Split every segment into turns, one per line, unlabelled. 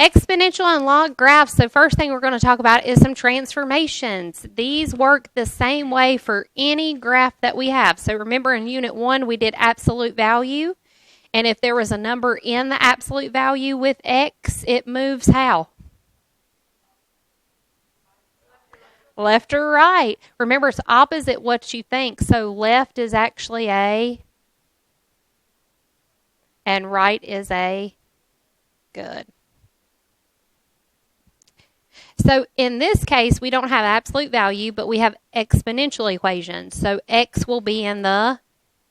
Exponential and log graphs. So first thing we're going to talk about is some transformations. These work the same way for any graph that we have. So remember in Unit 1 we did absolute value. And if there was a number in the absolute value with x, it moves how? Left or right. Remember, it's opposite what you think. So left is actually A, and right is A. Good. So in this case, we don't have absolute value, but we have exponential equations. So x will be in the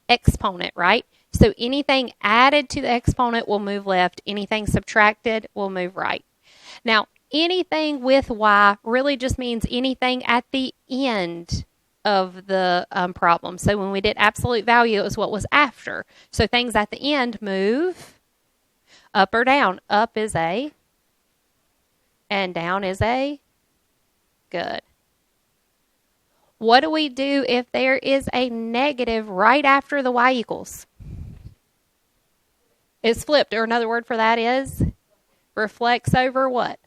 exponent, right? So anything added to the exponent will move left. Anything subtracted will move right. Now, anything with y really just means anything at the end of the problem. So when we did absolute value, it was what was after. So things at the end move up or down. Up is A, and down is A. Good. What do we do if there is a negative right after the y equals? It's flipped, or another word for that is reflects over what?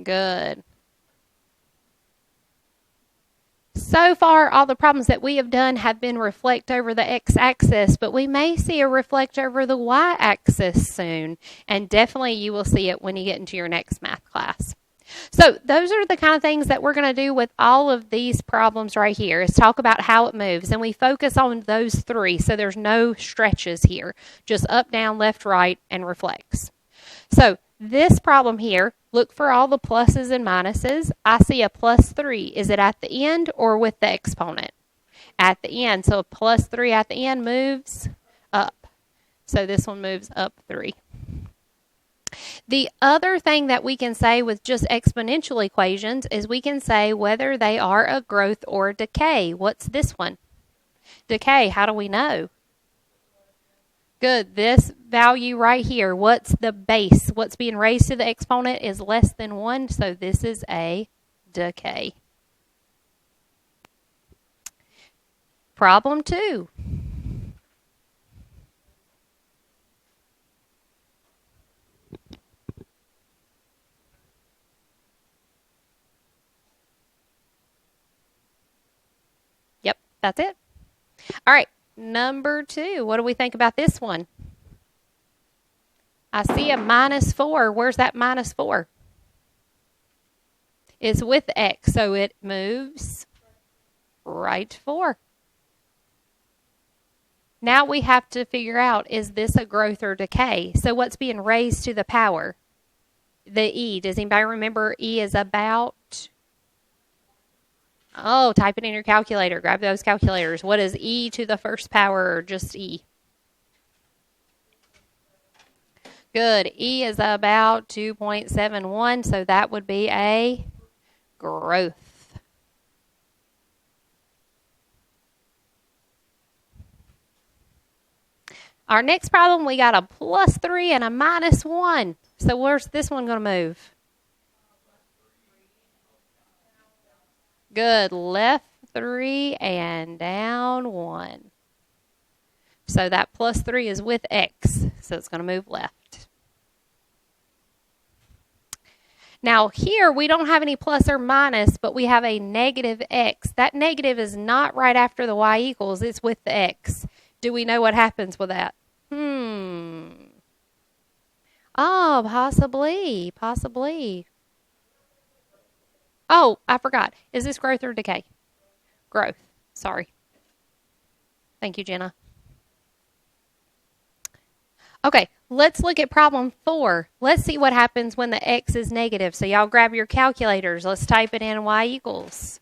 Good. So far, all the problems that we have done have been reflect over the x-axis, but we may see a reflect over the y-axis soon, and definitely you will see it when you get into your next math class. So those are the kind of things that we're going to do with all of these problems right here, is talk about how it moves, and we focus on those three, so there's no stretches here, just up, down, left, right, and reflects. So this problem here, look for all the pluses and minuses. I see a plus 3. Is it at the end or with the exponent? At the end. So a plus 3 at the end moves up. So this one moves up 3. The other thing that we can say with just exponential equations is we can say whether they are a growth or a decay. What's this one? Decay. How do we know? Good. This value right here, what's the base? What's being raised to the exponent is less than 1, so this is a decay. Problem 2. Yep, that's it. All right. Number 2, what do we think about this one? I see a minus 4. Where's that minus 4? It's with x, so it moves right 4. Now we have to figure out, is this a growth or decay? So what's being raised to the power? The e. Does anybody remember e is about? Oh, type it in your calculator. Grab those calculators. What is e to the first power, or just e? Good. E is about 2.71, so that would be a growth. Our next problem, we got a plus 3 and a minus 1. So where's this one going to move? Good. Left 3 and down 1. So that plus 3 is with x, so it's going to move left. Now here we don't have any plus or minus, but we have a negative x. That negative is not right after the y equals, it's with the x. Do we know what happens with that? Oh, possibly. Oh, I forgot. Is this growth or decay? Growth. Sorry. Thank you, Jenna. Okay, let's look at problem 4. Let's see what happens when the x is negative. So y'all grab your calculators. Let's type it in y equals.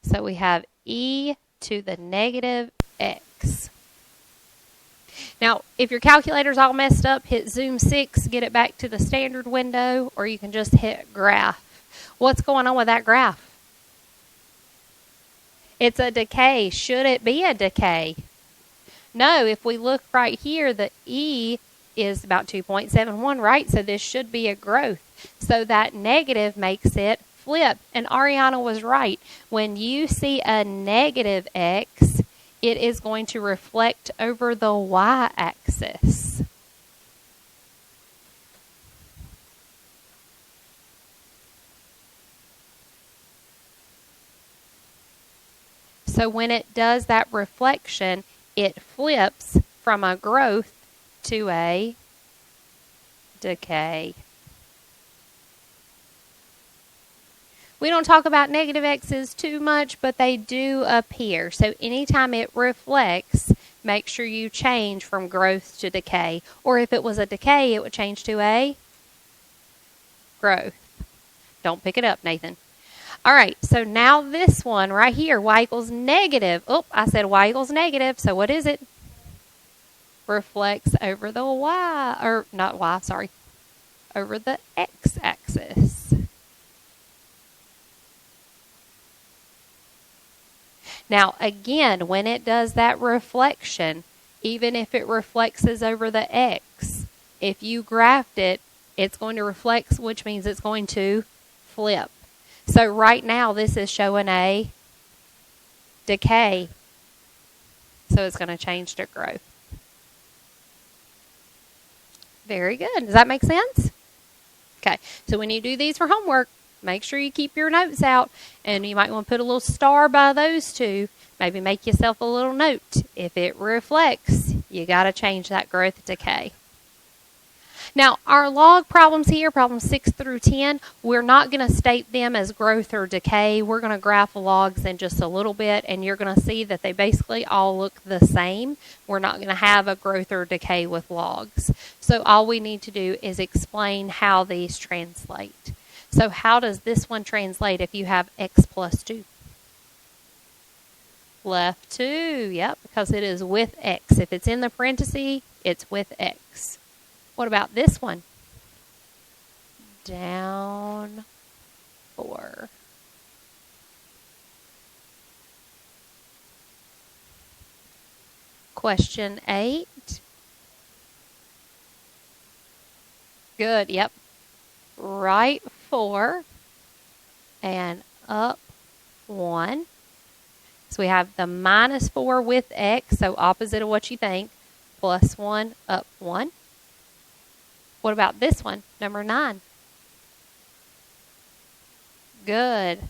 So we have e to the negative x. Now, if your calculator's all messed up, hit zoom 6, get it back to the standard window, or you can just hit graph. What's going on with that graph? It's a decay. Should it be a decay? No, if we look right here, the E is about 2.71, right? So this should be a growth. So that negative makes it flip. And Ariana was right. When you see a negative x, it is going to reflect over the y-axis. So when it does that reflection, it flips from a growth to a decay. We don't talk about negative x's too much, but they do appear. So anytime it reflects, make sure you change from growth to decay. Or if it was a decay, it would change to a growth. Don't pick it up, Nathan. All right, so now this one right here, y equals negative. Oh, I said y equals negative, so what is it? Reflects over the y, or not y, sorry, over the x-axis. Now, again, when it does that reflection, even if it reflects over the x, if you graphed it, it's going to reflect, which means it's going to flip. So right now, this is showing a decay. So it's going to change to growth. Very good. Does that make sense? Okay. So when you do these for homework, make sure you keep your notes out. And you might want to put a little star by those two. Maybe make yourself a little note. If it reflects, you got to change that growth decay. Now, our log problems here, problems 6 through 10, we're not going to state them as growth or decay. We're going to graph logs in just a little bit, and you're going to see that they basically all look the same. We're not going to have a growth or decay with logs. So all we need to do is explain how these translate. So how does this one translate if you have x plus 2? Left 2, yep, because it is with x. If it's in the parentheses, it's with x. What about this one? Down 4. Question 8. Good, yep. Right 4 and up 1. So we have the minus 4 with x, so opposite of what you think, plus 1, up 1. What about this one, number 9? Good.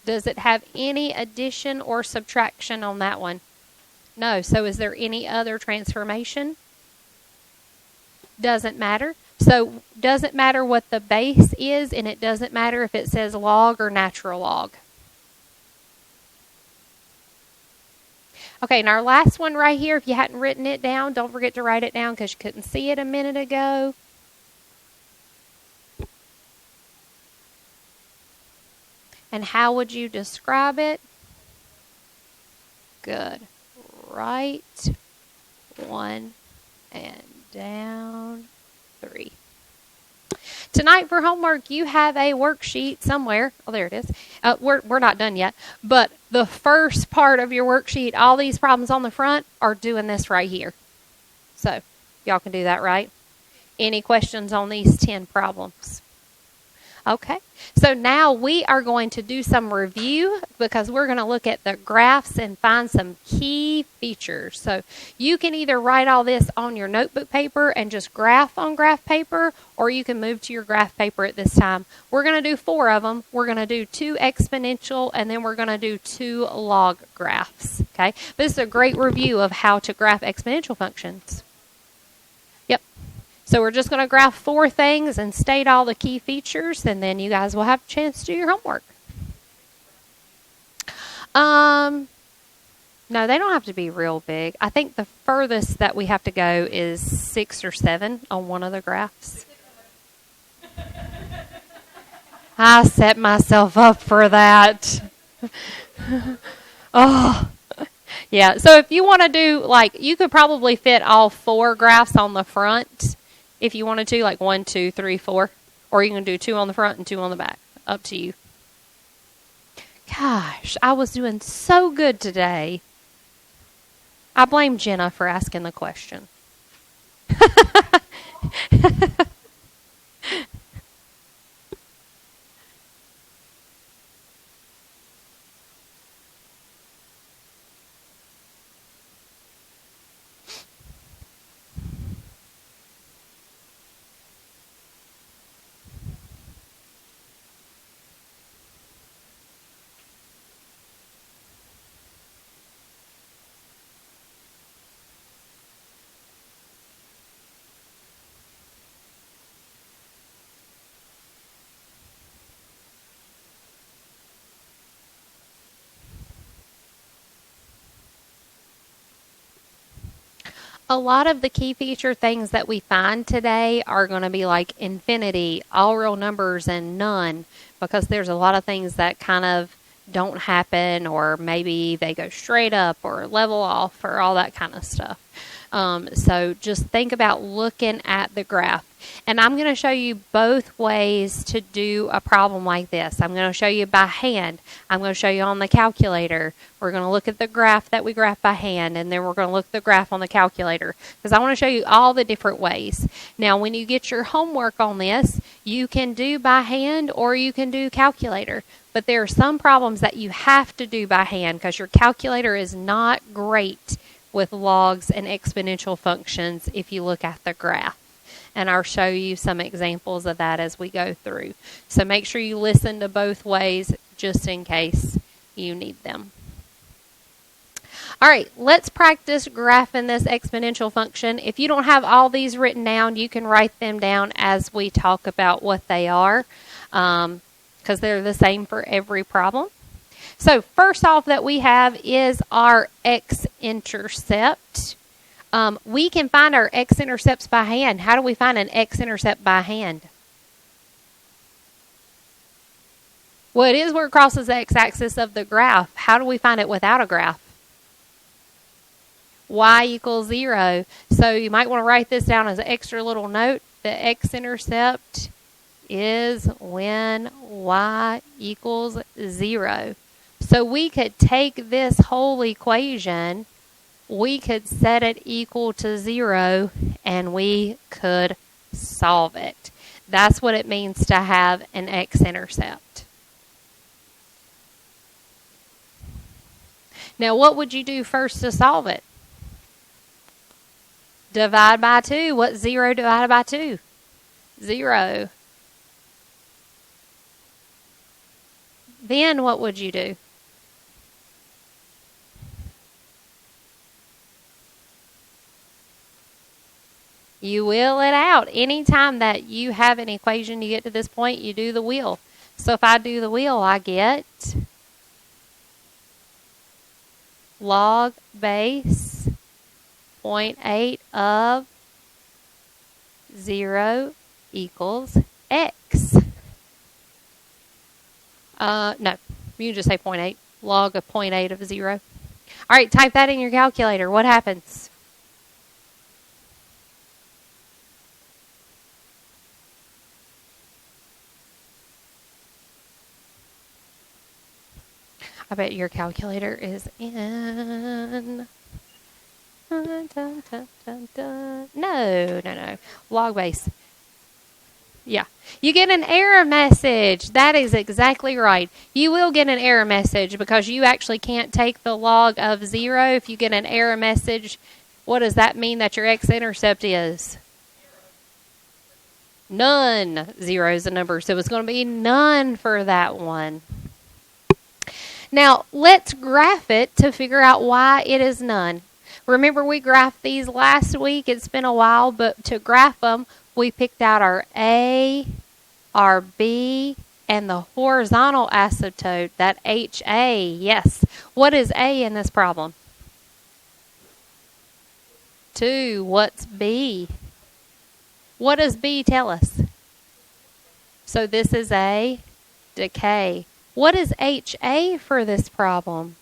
Does it have any addition or subtraction on that one? No. So is there any other transformation? Doesn't matter. So doesn't matter what the base is, and it doesn't matter if it says log or natural log. Okay, and our last one right here, if you hadn't written it down, don't forget to write it down because you couldn't see it a minute ago. And how would you describe it? Good. Right 1 and down 3. Tonight for homework, you have a worksheet somewhere. Oh, there it is. We're not done yet. But the first part of your worksheet, all these problems on the front are doing this right here. So, y'all can do that, right? Any questions on these 10 problems? Okay, so now we are going to do some review because we're going to look at the graphs and find some key features. So you can either write all this on your notebook paper and just graph on graph paper, or you can move to your graph paper at this time. We're going to do 4 of them. We're going to do 2 exponential, and then we're going to do 2 log graphs. Okay, this is a great review of how to graph exponential functions. Yep. So we're just going to graph 4 things and state all the key features, and then you guys will have a chance to do your homework. No, they don't have to be real big. I think the furthest that we have to go is 6 or 7 on one of the graphs. I set myself up for that. Oh. Yeah, so if you want to do, like, you could probably fit all 4 graphs on the front. If you wanted to, like 1, 2, 3, 4. Or you can do 2 on the front and 2 on the back. Up to you. Gosh, I was doing so good today. I blame Jenna for asking the question. A lot of the key feature things that we find today are going to be like infinity, all real numbers, and none, because there's a lot of things that kind of don't happen, or maybe they go straight up or level off or all that kind of stuff. So just think about looking at the graph. And I'm going to show you both ways to do a problem like this. I'm going to show you by hand. I'm going to show you on the calculator. We're going to look at the graph that we graph by hand, and then we're going to look at the graph on the calculator, because I want to show you all the different ways. Now, when you get your homework on this, you can do by hand or you can do calculator. But there are some problems that you have to do by hand because your calculator is not great with logs and exponential functions if you look at the graph. And I'll show you some examples of that as we go through. So make sure you listen to both ways just in case you need them. All right, let's practice graphing this exponential function. If you don't have all these written down, you can write them down as we talk about what they are, because they're the same for every problem. So first off that we have is our x-intercept. We can find our x-intercepts by hand. How do we find an x-intercept by hand? Well, it is where it crosses the x-axis of the graph. How do we find it without a graph? Y equals 0. So you might want to write this down as an extra little note. The x-intercept is when y equals 0. So we could take this whole equation, we could set it equal to 0, and we could solve it. That's what it means to have an x-intercept. Now, what would you do first to solve it? Divide by 2. What's 0 divided by 2? 0. Then what would you do? You wheel it out. Anytime that you have an equation, you get to this point, you do the wheel. So if I do the wheel, I get log base 0.8 of 0 equals x. No, you just say 0.8. Log of 0.8 of 0. All right, type that in your calculator. What happens? I bet your calculator is in. Dun, dun, dun, dun, dun. No. Log base. Yeah. You get an error message. That is exactly right. You will get an error message because you actually can't take the log of 0. If you get an error message, what does that mean that your x-intercept is? None. 0 is a number, so it's going to be none for that one. Now, let's graph it to figure out why it is none. Remember, we graphed these last week. It's been a while, but to graph them, we picked out our A, our B, and the horizontal asymptote, that HA. Yes. What is A in this problem? 2. What's B? What does B tell us? So this is a decay. What is HA for this problem?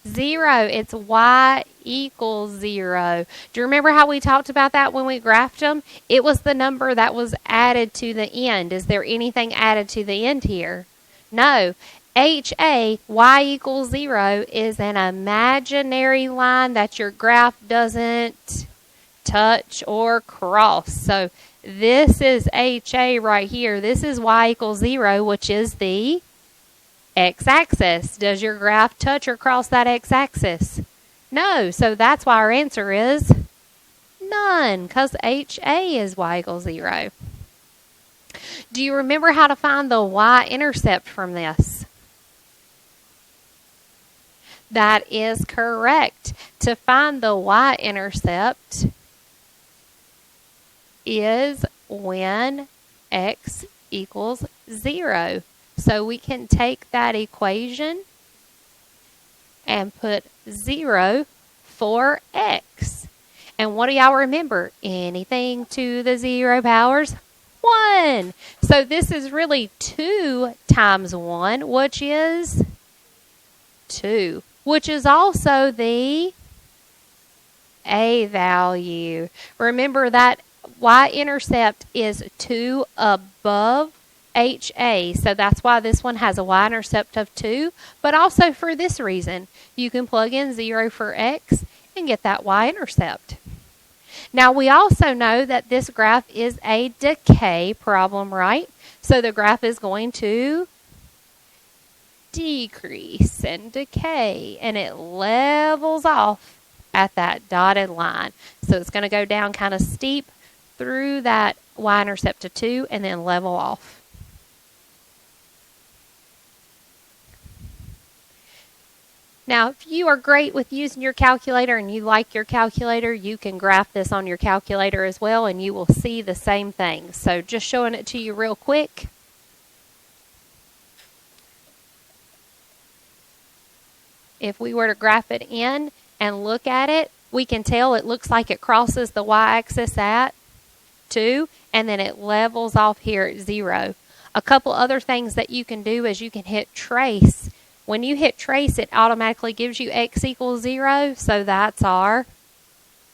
0. It's y equals 0. Do you remember how we talked about that when we graphed them? It was the number that was added to the end. Is there anything added to the end here? No. HA, y equals 0, is an imaginary line that your graph doesn't touch or cross. So this is HA right here. This is y equals 0, which is the x-axis. Does your graph touch or cross that x-axis? No. So that's why our answer is none, because HA is y equals 0. Do you remember how to find the y-intercept from this? That is correct. To find the y-intercept is when x equals 0. So we can take that equation and put 0 for x. And what do y'all remember? Anything to the 0 powers 1. So this is really 2 times 1, which is 2, which is also the A value. Remember that y-intercept is 2 above HA, so that's why this one has a y-intercept of 2, but also for this reason. You can plug in 0 for x and get that y-intercept. Now, we also know that this graph is a decay problem, right? So the graph is going to decrease and decay, and it levels off at that dotted line. So it's going to go down kind of steep through that y-intercept to 2 and then level off. Now, if you are great with using your calculator and you like your calculator, you can graph this on your calculator as well, and you will see the same thing. So just showing it to you real quick. If we were to graph it in and look at it, we can tell it looks like it crosses the y-axis at 2, and then it levels off here at 0. A couple other things that you can do is you can hit trace. When you hit trace, it automatically gives you x equals 0, so that's our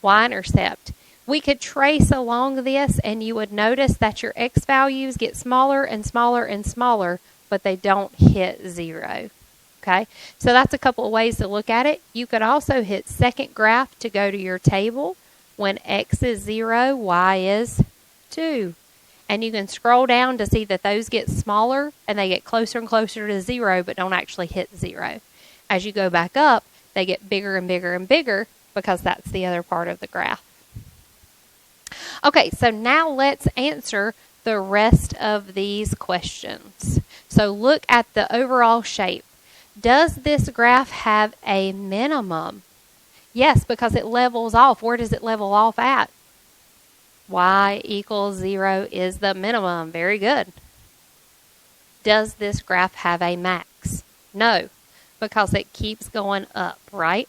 y-intercept. We could trace along this, and you would notice that your x values get smaller and smaller and smaller, but they don't hit 0. Okay, so that's a couple of ways to look at it. You could also hit second graph to go to your table. When x is 0, y is 2. And you can scroll down to see that those get smaller and they get closer and closer to 0, but don't actually hit 0. As you go back up, they get bigger and bigger and bigger because that's the other part of the graph. Okay, so now let's answer the rest of these questions. So look at the overall shape. Does this graph have a minimum? Yes, because it levels off. Where does it level off at? Y equals 0 is the minimum. Very good. Does this graph have a max? No, because it keeps going up, right?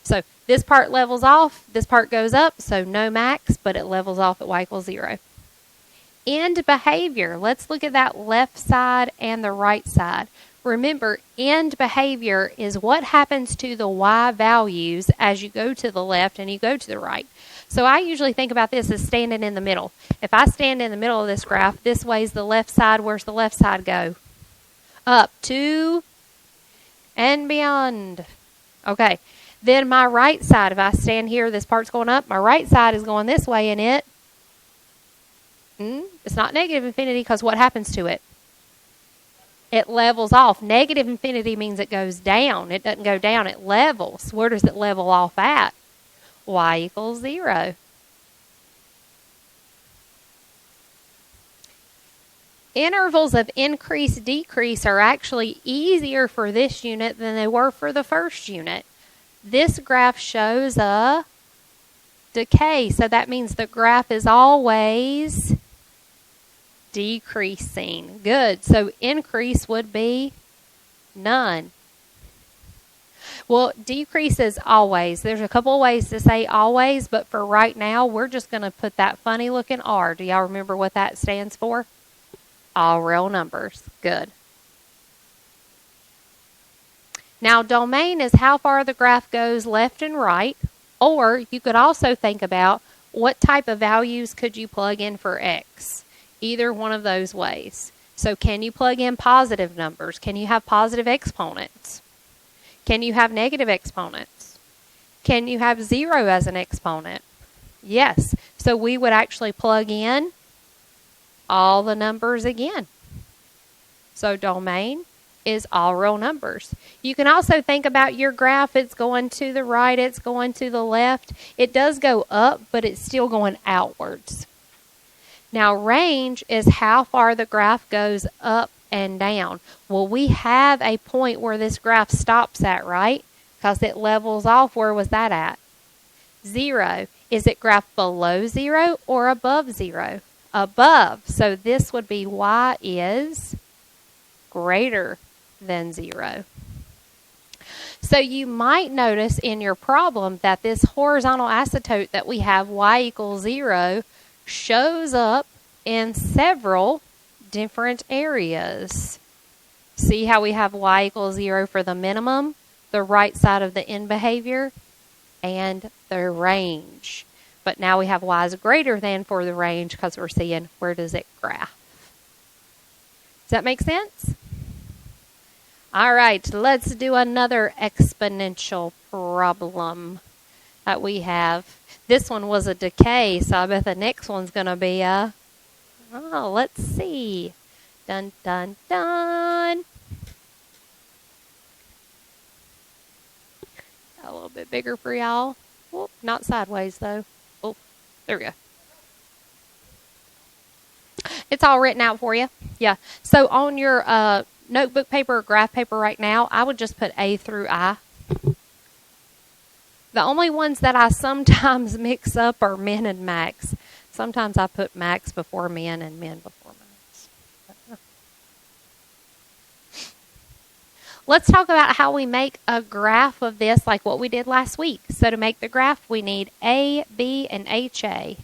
So this part levels off, this part goes up, so no max, but it levels off at y equals 0. End behavior. Let's look at that left side and the right side. Remember, end behavior is what happens to the y values as you go to the left and you go to the right. So I usually think about this as standing in the middle. If I stand in the middle of this graph, this way's the left side. Where's the left side go? Up, to, and beyond. Okay. Then my right side, if I stand here, this part's going up. My right side is going this way, and it's not negative infinity because what happens to it? It levels off. Negative infinity means it goes down. It doesn't go down. It levels. Where does it level off at? Y equals 0. Intervals of increase, decrease are actually easier for this unit than they were for the first unit. This graph shows a decay, so that means the graph is always decreasing. Good. So increase would be none. Well, decrease is always. There's a couple of ways to say always, but for right now, we're just going to put that funny looking R. Do y'all remember what that stands for? All real numbers. Good. Now, domain is how far the graph goes left and right, or you could also think about what type of values could you plug in for x. Either one of those ways. So can you plug in positive numbers? Can you have positive exponents? Can you have negative exponents? Can you have 0 as an exponent? Yes. So we would actually plug in all the numbers again. So domain is all real numbers. You can also think about your graph. It's going to the right. It's going to the left. It does go up, but it's still going outwards. Now, range is how far the graph goes up and down. Well, we have a point where this graph stops at, right? Because it levels off. Where was that at? 0. Is it graph below 0 or above 0? Above. So this would be y is greater than 0. So you might notice in your problem that this horizontal asymptote that we have, y equals 0, shows up in several different areas. See how we have y equals 0 for the minimum, the right side of the end behavior, and the range. But now we have y is greater than for the range because we're seeing where does it graph. Does that make sense? All right, let's do another exponential problem that we have. This one was a decay, so I bet the next one's going to be a, let's see. Dun, dun, dun. A little bit bigger for y'all. Whoop, not sideways, though. Oh, there we go. It's all written out for you. Yeah. So on your notebook paper or graph paper right now, I would just put A through I. The only ones that I sometimes mix up are min and max. Sometimes I put max before min and min before max. Let's talk about how we make a graph of this like what we did last week. So to make the graph, we need A, B, and HA.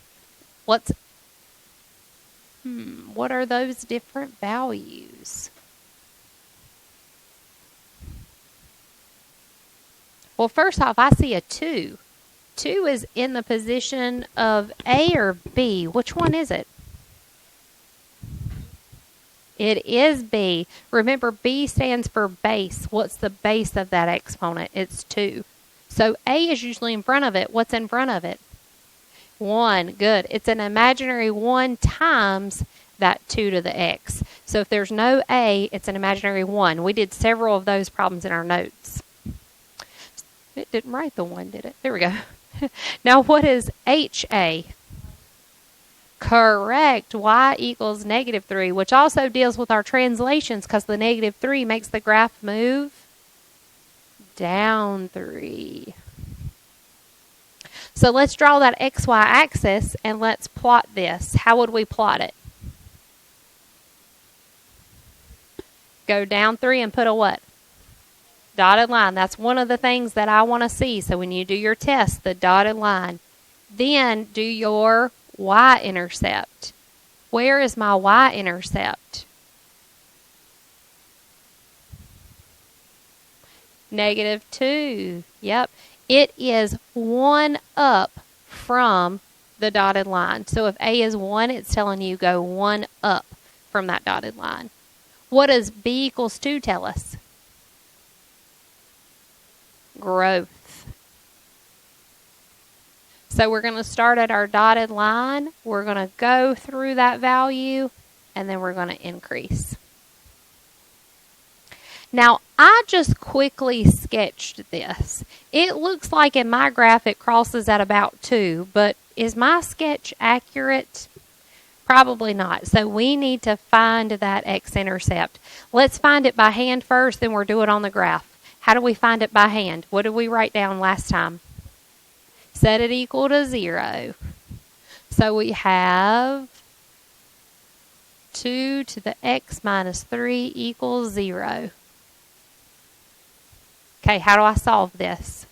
What are those different values? Well, first off, I see a 2. 2 is in the position of A or B. Which one is it? It is B. Remember, B stands for base. What's the base of that exponent? It's 2. So A is usually in front of it. What's in front of it? 1. Good. It's an imaginary 1 times that 2 to the x. So if there's no A, it's an imaginary 1. We did several of those problems in our notes. It didn't write the 1, did it? There we go. Now, what is HA? Correct. Y equals -3, which also deals with our translations because the -3 makes the graph move down 3. So let's draw that XY axis and let's plot this. How would we plot it? Go down 3 and put a what? Dotted line. That's one of the things that I want to see. So when you do your test, the dotted line. Then do your y-intercept. Where is my y-intercept? -2. Yep. It is 1 up from the dotted line. So if A is 1, it's telling you go 1 up from that dotted line. What does B equals 2 tell us? Growth. So we're going to start at our dotted line. We're going to go through that value, and then we're going to increase. Now, I just quickly sketched this. It looks like in my graph it crosses at about 2, but is my sketch accurate? Probably not. So we need to find that x-intercept. Let's find it by hand first, then we'll do it on the graph. How do we find it by hand? What did we write down last time? Set it equal to 0. So we have 2 to the x minus 3 equals 0. Okay, how do I solve this?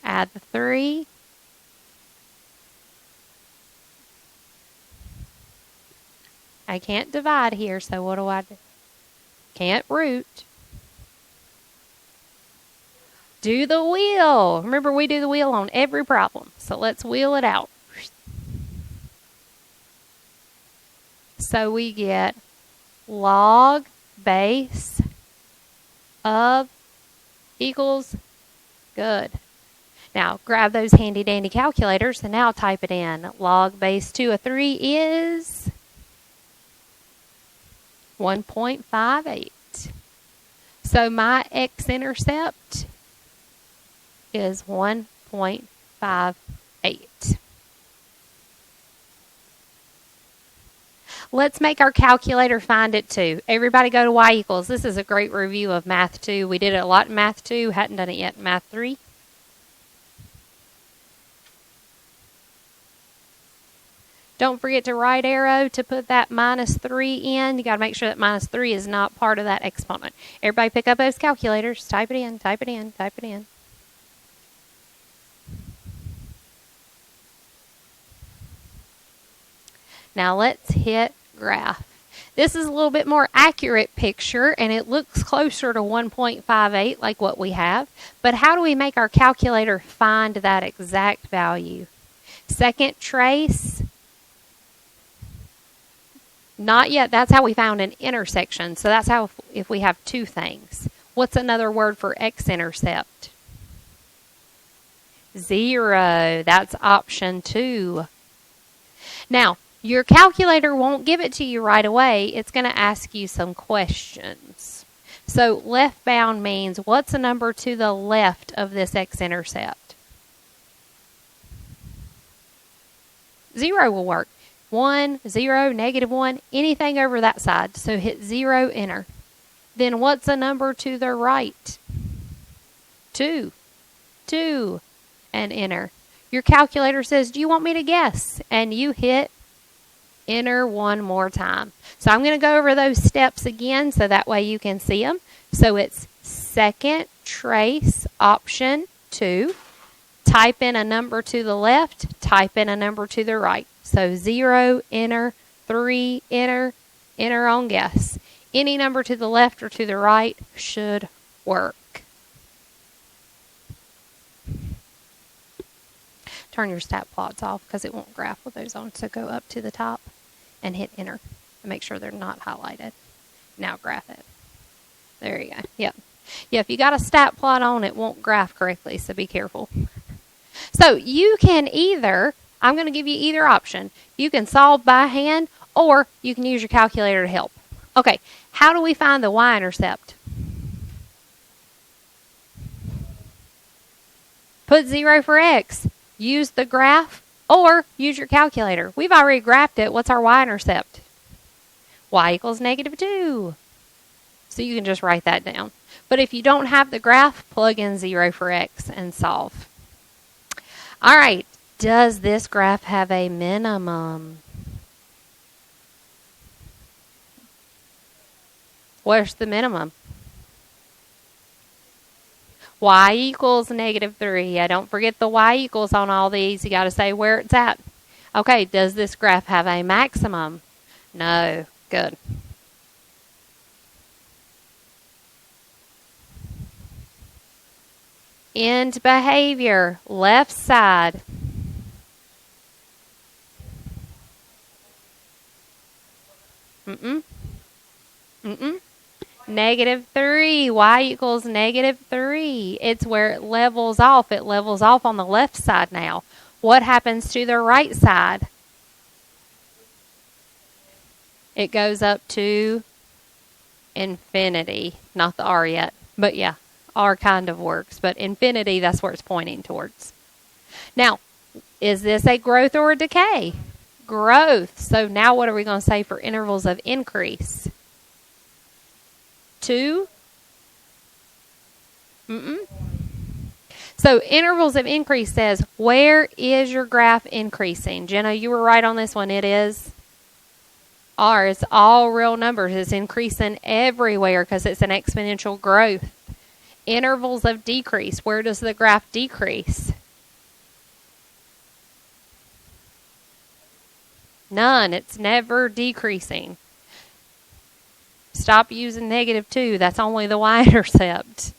Add the 3. I can't divide here, so what do I do? Can't root. Do the wheel. Remember, we do the wheel on every problem. So let's wheel it out. So we get log base of equals good. Now, grab those handy dandy calculators and now type it in. Log base 2 of 3 is 1.58. So my x-intercept is 1.58. Let's make our calculator find it too. Everybody go to y equals. This is a great review of Math 2. We did it a lot in Math 2. Hadn't done it yet in Math 3. Don't forget to right arrow to put that minus 3 in. You got to make sure that minus 3 is not part of that exponent. Everybody pick up those calculators. Type it in, type it in, type it in. Now let's hit graph. This is a little bit more accurate picture, and it looks closer to 1.58 like what we have. But how do we make our calculator find that exact value? Second trace. Not yet. That's how we found an intersection. So that's how if we have two things. What's another word for x-intercept? 0. That's option 2. Now, your calculator won't give it to you right away. It's going to ask you some questions. So left bound means what's a number to the left of this x-intercept? 0 will work. 1, 0, -1, anything over that side. So hit 0, enter. Then what's a number to the right? 2. 2, and enter. Your calculator says, do you want me to guess? And you hit enter one more time. So I'm going to go over those steps again so that way you can see them. So it's second trace option 2. Type in a number to the left, type in a number to the right. So 0, enter, 3, enter, enter on guess. Any number to the left or to the right should work. Turn your stat plots off because it won't graph with those on. So go up to the top and hit enter and make sure they're not highlighted. Now graph it. There you go. Yep. Yeah, if you got a stat plot on, it won't graph correctly, so be careful. So you can either, I'm going to give you either option. You can solve by hand or you can use your calculator to help. Okay, how do we find the y-intercept? Put 0 for x. Use the graph or use your calculator. We've already graphed it. What's our y-intercept? Y equals -2. So you can just write that down. But if you don't have the graph, plug in 0 for x and solve. All right. Does this graph have a minimum? Where's the minimum? Y equals -3. Yeah, don't forget the y equals on all these. You got to say where it's at. Okay, does this graph have a maximum? No. Good. End behavior, left side. -3. Y equals -3. It's where it levels off. It levels off on the left side now. What happens to the right side? It goes up to infinity. Not the R yet, but yeah, R kind of works. But infinity, that's where it's pointing towards. Now, is this a growth or a decay? Growth. So now what are we going to say for intervals of increase? 2? So intervals of increase says, where is your graph increasing? Jenna, you were right on this one. It is R. It's all real numbers. It's increasing everywhere because it's an exponential growth. Intervals of decrease. Where does the graph decrease? None. It's never decreasing. Stop using -2. That's only the y-intercept.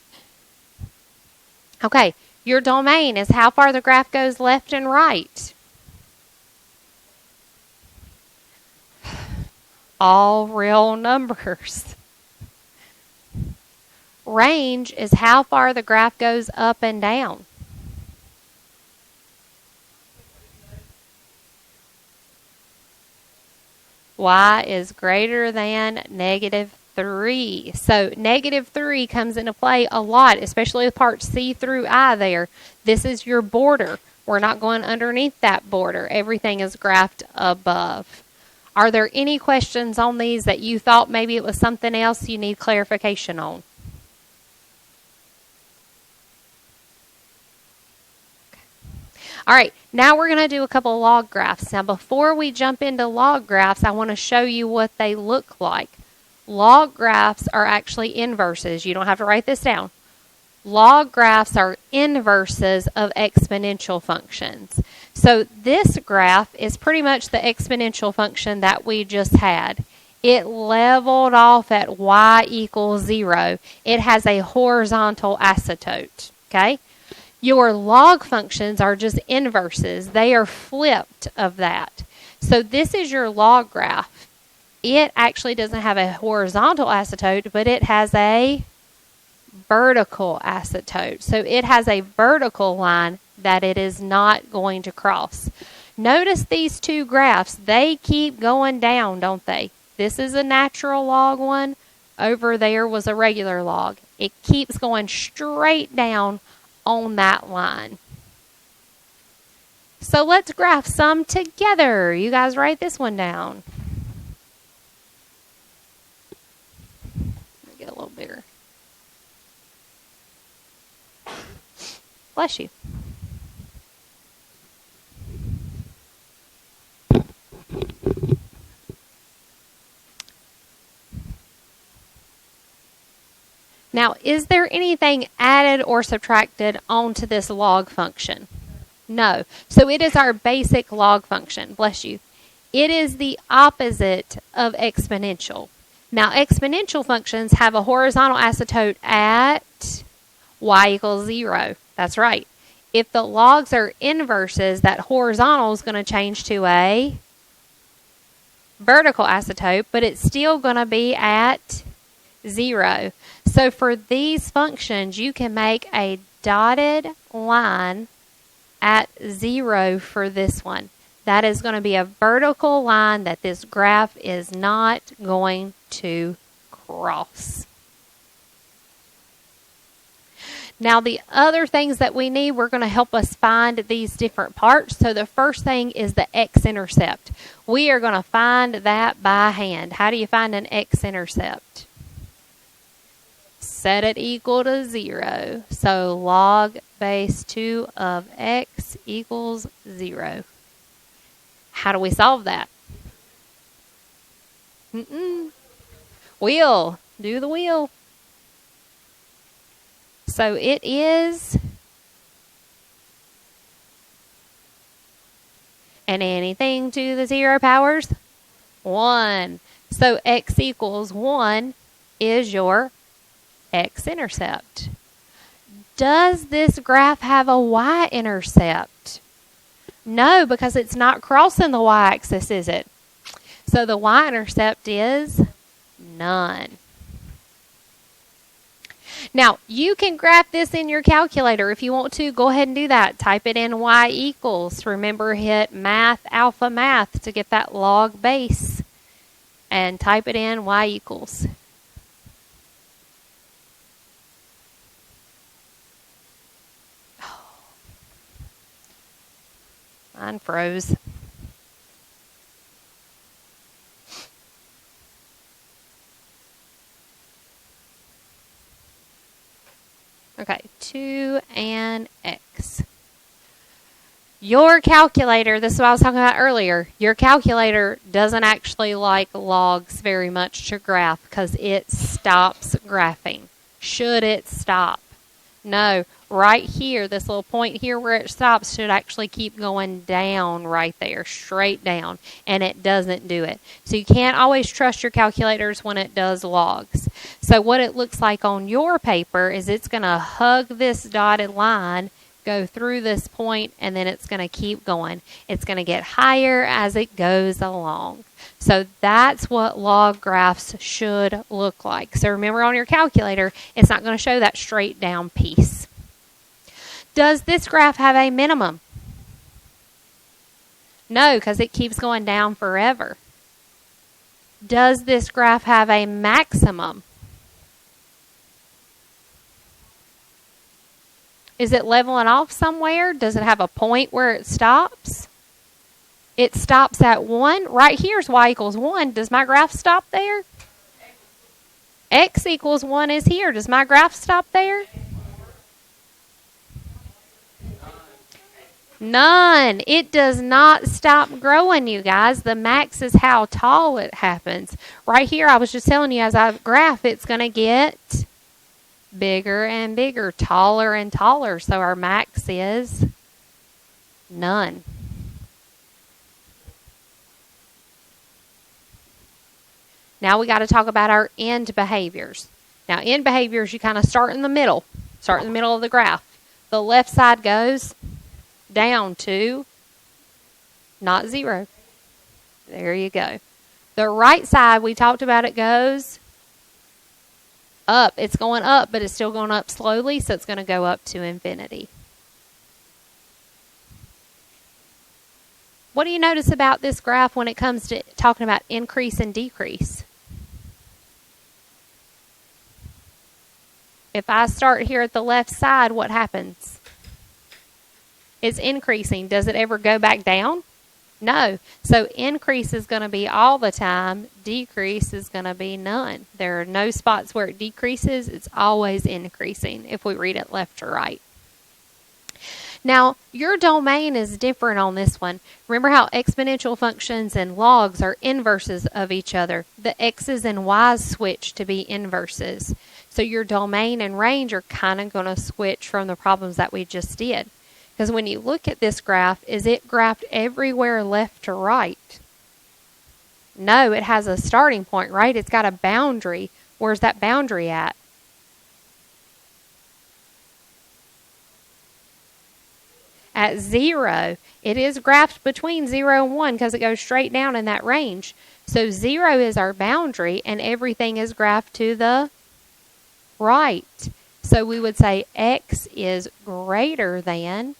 Okay, your domain is how far the graph goes left and right. All real numbers. Range is how far the graph goes up and down. Y is greater than -3. So -3 comes into play a lot, especially with parts C through I there. This is your border. We're not going underneath that border. Everything is graphed above. Are there any questions on these that you thought maybe it was something else you need clarification on? All right, now we're going to do a couple of log graphs. Now, before we jump into log graphs, I want to show you what they look like. Log graphs are actually inverses. You don't have to write this down. Log graphs are inverses of exponential functions. So this graph is pretty much the exponential function that we just had. It leveled off at y equals 0. It has a horizontal asymptote, okay? Your log functions are just inverses. They are flipped of that. So this is your log graph. It actually doesn't have a horizontal asymptote, but it has a vertical asymptote. So it has a vertical line that it is not going to cross. Notice these two graphs. They keep going down, don't they? This is a natural log one. Over there was a regular log. It keeps going straight down on that line. So let's graph some together. You guys write this one down. Let me get a little bigger. Bless you. Now, is there anything added or subtracted onto this log function? No. So it is our basic log function. Bless you. It is the opposite of exponential. Now, exponential functions have a horizontal asymptote at y equals 0. That's right. If the logs are inverses, that horizontal is going to change to a vertical asymptote, but it's still going to be at 0. So for these functions, you can make a dotted line at 0 for this one. That is going to be a vertical line that this graph is not going to cross. Now the other things that we need, we're going to help us find these different parts. So the first thing is the x-intercept. We are going to find that by hand. How do you find an x-intercept? Set it equal to 0. So log base 2 of x equals 0. How do we solve that? Wheel. Do the wheel. So it is, and anything to the 0 powers, 1. So x equals 1 is your x-intercept. Does this graph have a y-intercept? No, because it's not crossing the y-axis, is it? So the y-intercept is none. Now, you can graph this in your calculator if you want to. Go ahead and do that. Type it in y equals. Remember, hit math, alpha math to get that log base. And type it in y equals. Mine froze. Okay, 2 and x. Your calculator, this is what I was talking about earlier, your calculator doesn't actually like logs very much to graph because it stops graphing. Should it stop? No. Right here, this little point here where it stops should actually keep going down right there, straight down, and it doesn't do it. So you can't always trust your calculators when it does logs. So what it looks like on your paper is it's going to hug this dotted line, go through this point, and then it's going to keep going. It's going to get higher as it goes along. So that's what log graphs should look like. So remember, on your calculator, it's not going to show that straight down piece. Does this graph have a minimum? No, because it keeps going down forever. Does this graph have a maximum? Is it leveling off somewhere? Does it have a point where it stops? It stops at 1. Right here is y equals 1. Does my graph stop there? X equals 1 is here. Does my graph stop there? None. It does not stop growing, you guys. The max is how tall it happens. Right here, I was just telling you, as I graph, it's going to get bigger and bigger, taller and taller. So our max is none. Now we got to talk about our end behaviors. Now, end behaviors, you kind of start in the middle. Start in the middle of the graph. The left side goes down to not 0. There you go. The right side, we talked about, it goes up. It's going up, but it's still going up slowly, so it's going to go up to infinity. What do you notice about this graph when it comes to talking about increase and decrease? If I start here at the left side, what happens? It's increasing. Does it ever go back down? No. So increase is going to be all the time. Decrease is going to be none. There are no spots where it decreases. It's always increasing if we read it left to right. Now, your domain is different on this one. Remember how exponential functions and logs are inverses of each other. The x's and y's switch to be inverses. So your domain and range are kind of going to switch from the problems that we just did. Because when you look at this graph, is it graphed everywhere left to right? No, it has a starting point, right? It's got a boundary. Where's that boundary at? At 0. It is graphed between 0 and 1 because it goes straight down in that range. So 0 is our boundary and everything is graphed to the right. So we would say x is greater than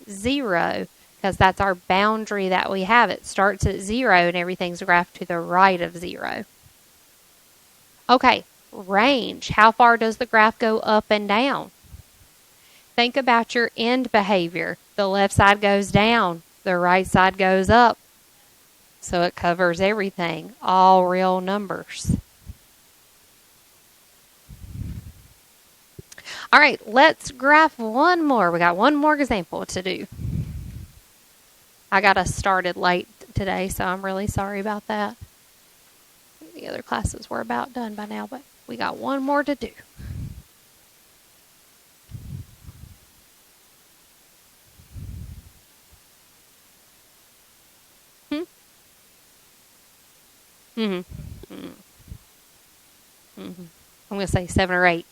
0 because that's our boundary that we have. It starts at 0 and everything's graphed to the right of 0. Okay, range. How far does the graph go up and down? Think about your end behavior. The left side goes down. The right side goes up. So it covers everything, all real numbers. All right, let's graph one more. We got one more example to do. I got us started late today, so I'm really sorry about that. The other classes were about done by now, but we got one more to do. I'm going to say 7 or 8.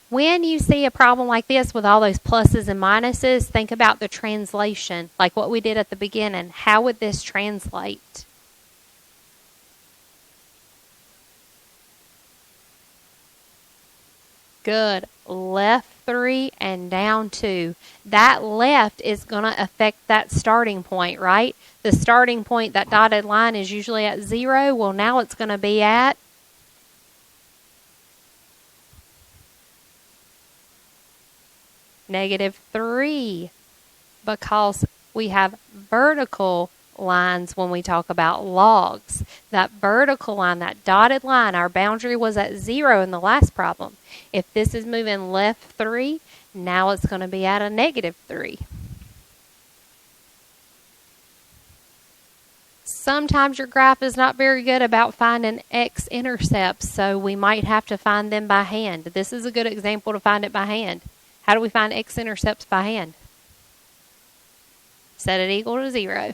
When you see a problem like this with all those pluses and minuses, think about the translation, like what we did at the beginning. How would this translate? Good. Left 3 and down 2. That left is going to affect that starting point, right? The starting point, that dotted line, is usually at 0. Well, now it's going to be at -3 because we have vertical lines when we talk about logs. That vertical line, that dotted line, our boundary was at 0 in the last problem. If this is moving left 3, now it's going to be at a -3. Sometimes your graph is not very good about finding x-intercepts, so we might have to find them by hand. This is a good example to find it by hand. How do we find x-intercepts by hand? Set it equal to 0.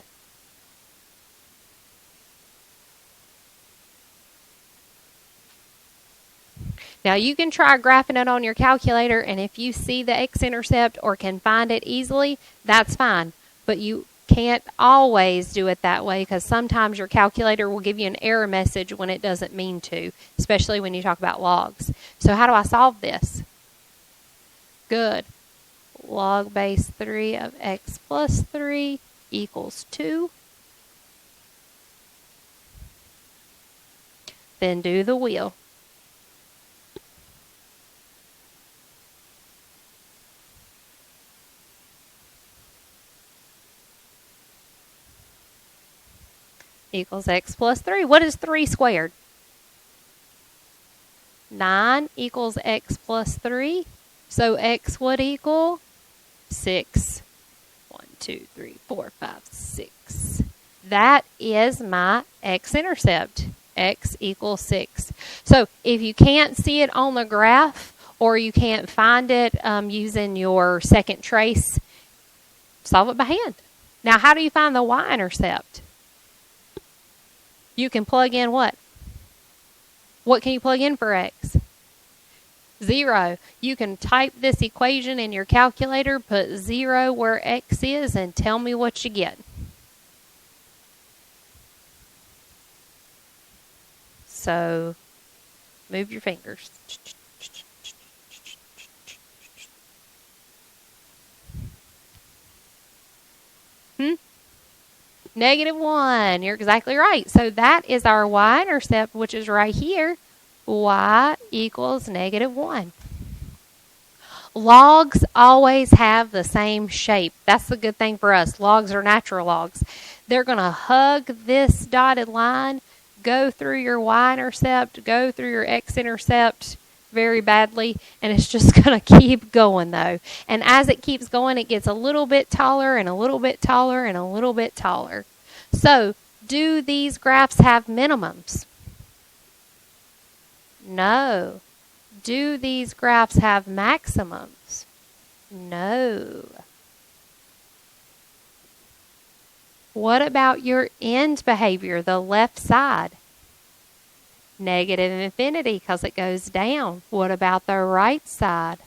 Now you can try graphing it on your calculator, and if you see the x-intercept or can find it easily, that's fine. But you can't always do it that way because sometimes your calculator will give you an error message when it doesn't mean to, especially when you talk about logs. So how do I solve this? Good. Log base 3 of x plus 3 equals 2. Then do the wheel. Equals x plus 3. What is 3 squared? 9 equals x plus 3. So x would equal 6. 1, 2, 3, 4, 5, 6. That is my x-intercept. X equals 6. So if you can't see it on the graph or you can't find it using your second trace, solve it by hand. Now, how do you find the y-intercept? You can plug in what? What can you plug in for x? 0. You can type this equation in your calculator, put 0 where x is, and tell me what you get. So, move your fingers. -1. You're exactly right. So that is our y-intercept, which is right here. Y equals -1. Logs always have the same shape. That's the good thing for us. Logs are natural logs. They're going to hug this dotted line, go through your y-intercept, go through your x-intercept very badly, and it's just going to keep going though. And as it keeps going, it gets a little bit taller and a little bit taller and a little bit taller. So, do these graphs have minimums? No. Do these graphs have maximums? No. What about your end behavior, the left side? Negative infinity because it goes down. What about the right side?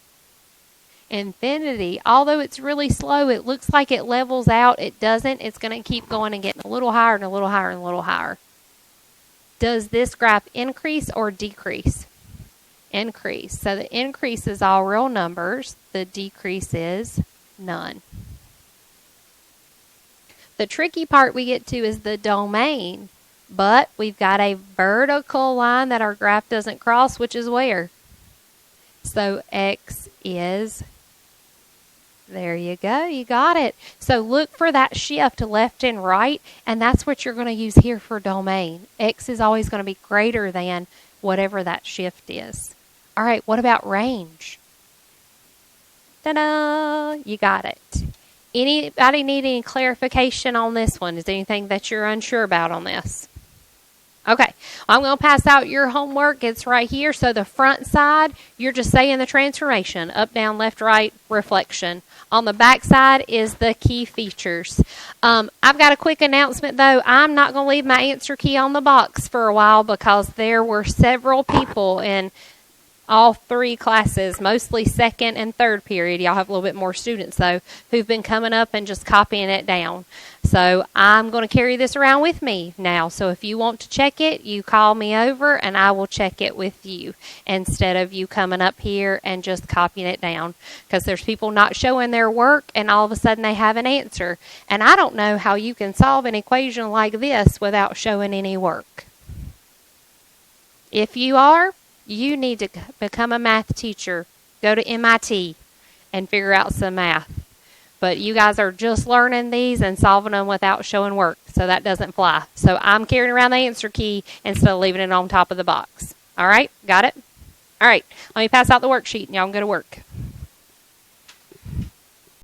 Infinity. Although it's really slow, it looks like it levels out. It doesn't. It's going to keep going and getting a little higher and a little higher and a little higher. Does this graph increase or decrease? Increase. So the increase is all real numbers. The decrease is none. The tricky part we get to is the domain. But we've got a vertical line that our graph doesn't cross, which is where? So x is, there you go, you got it. So look for that shift to left and right, and that's what you're going to use here for domain. X is always going to be greater than whatever that shift is. All right, what about range? Ta-da! You got it. Anybody need any clarification on this one? Is there anything that you're unsure about on this? Okay, I'm going to pass out your homework. It's right here. So the front side, you're just saying the transformation, up, down, left, right, reflection. On the back side is the key features. I've got a quick announcement, though. I'm not going to leave my answer key on the box for a while because there were several people in all 3 classes, mostly second and third period. Y'all have a little bit more students, though, who've been coming up and just copying it down. So I'm going to carry this around with me now. So if you want to check it, you call me over and I will check it with you instead of you coming up here and just copying it down. Because there's people not showing their work and all of a sudden they have an answer. And I don't know how you can solve an equation like this without showing any work. If you are, you need to become a math teacher. Go to MIT and figure out some math. But you guys are just learning these and solving them without showing work. So that doesn't fly. So I'm carrying around the answer key instead of leaving it on top of the box. All right? Got it? All right. Let me pass out the worksheet and y'all can go to work.